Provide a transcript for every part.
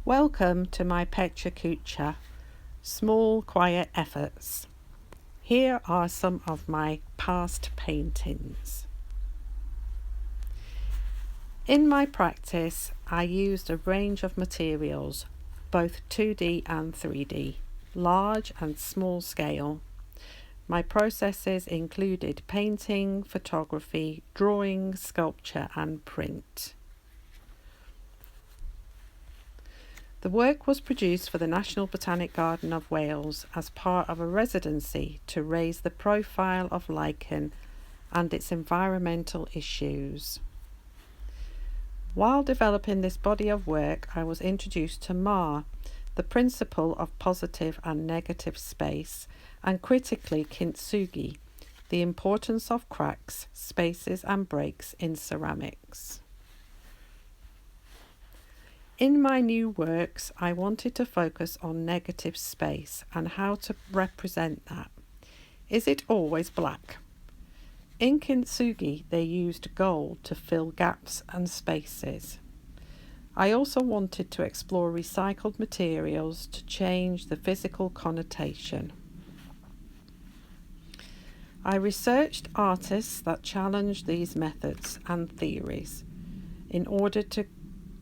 Welcome to my Pecha Kucha, small quiet efforts. Here are some of my past paintings. In my practice, I used a range of materials, both 2D and 3D, large and small scale. My processes included painting, photography, drawing, sculpture and print. The work was produced for the National Botanic Garden of Wales as part of a residency to raise the profile of lichen and its environmental issues. While developing this body of work, I was introduced to Ma, the principle of positive and negative space, and critically kintsugi, the importance of cracks, spaces and breaks in ceramics. In my new works, I wanted to focus on negative space and how to represent that. Is it always black? In kintsugi, they used gold to fill gaps and spaces. I also wanted to explore recycled materials to change the physical connotation. I researched artists that challenged these methods and theories in order to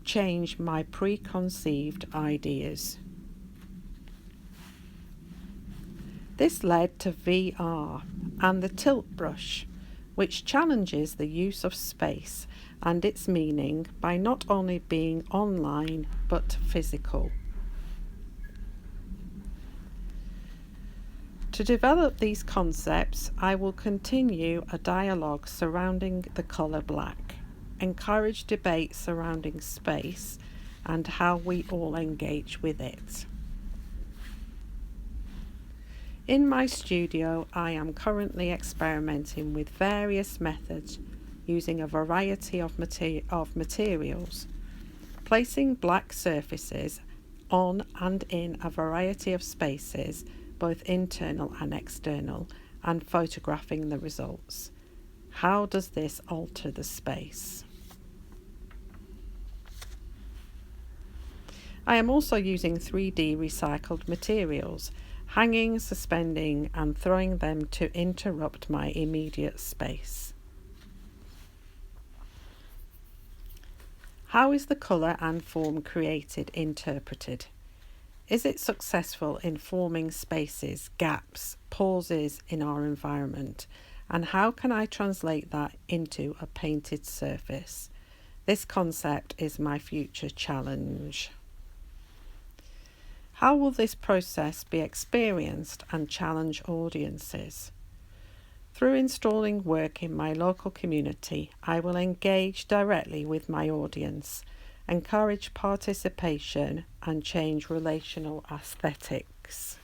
change my preconceived ideas. This led to VR and the tilt brush, which challenges the use of space and its meaning by not only being online but physical. To develop these concepts, I will continue a dialogue surrounding the colour black, encourage debate surrounding space and how we all engage with it. In my studio, I am currently experimenting with various methods using a variety of materials, placing black surfaces on and in a variety of spaces, both internal and external, and photographing the results. How does this alter the space? I am also using 3D recycled materials, hanging, suspending and throwing them to interrupt my immediate space. How is the colour and form created interpreted? Is it successful in forming spaces, gaps, pauses in our environment? And how can I translate that into a painted surface? This concept is my future challenge. How will this process be experienced and challenge audiences? Through installing work in my local community, I will engage directly with my audience, encourage participation and change relational aesthetics.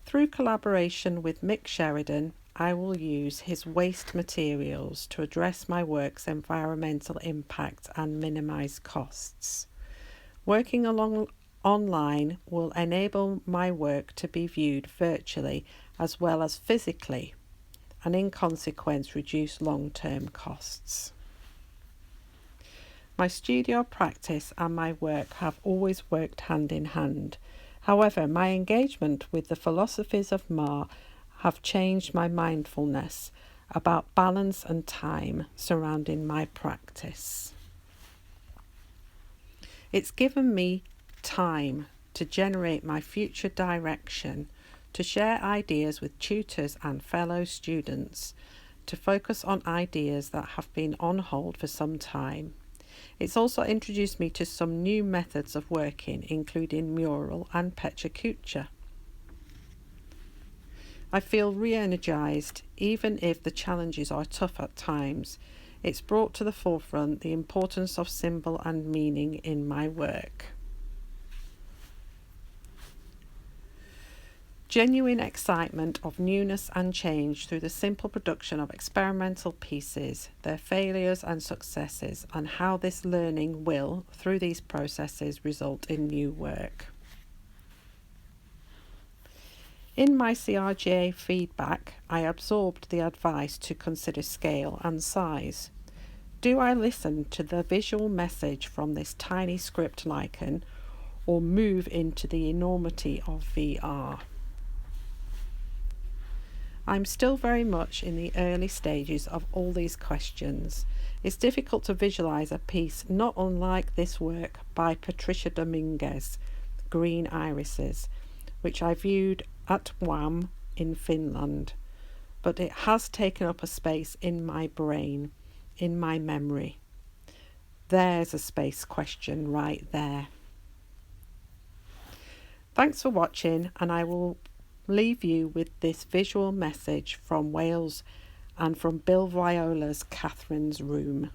Through collaboration with Mick Sheridan, I will use his waste materials to address my work's environmental impact and minimise costs. Working online will enable my work to be viewed virtually as well as physically, and in consequence reduce long-term costs. My studio practice and my work have always worked hand in hand. However, my engagement with the philosophies of Ma have changed my mindfulness about balance and time surrounding my practice. It's given me time to generate my future direction, to share ideas with tutors and fellow students, to focus on ideas that have been on hold for some time. It's also introduced me to some new methods of working, including mural and Pecha Kucha. I feel re-energised, even if the challenges are tough at times. It's brought to the forefront the importance of symbol and meaning in my work. Genuine excitement of newness and change through the simple production of experimental pieces, their failures and successes, and how this learning will, through these processes, result in new work. In my CRGA feedback, I absorbed the advice to consider scale and size. do I listen to the visual message from this tiny script lichen or move into the enormity of VR? I'm still very much in the early stages of all these questions. It's difficult to visualize a piece not unlike this work by Patricia Dominguez, Green Irises, which I viewed at WAM in Finland, but it has taken up a space in my brain, in my memory. There's a space question right there. Thanks for watching, and I will leave you with this visual message from Wales and from Bill Viola's Catherine's Room.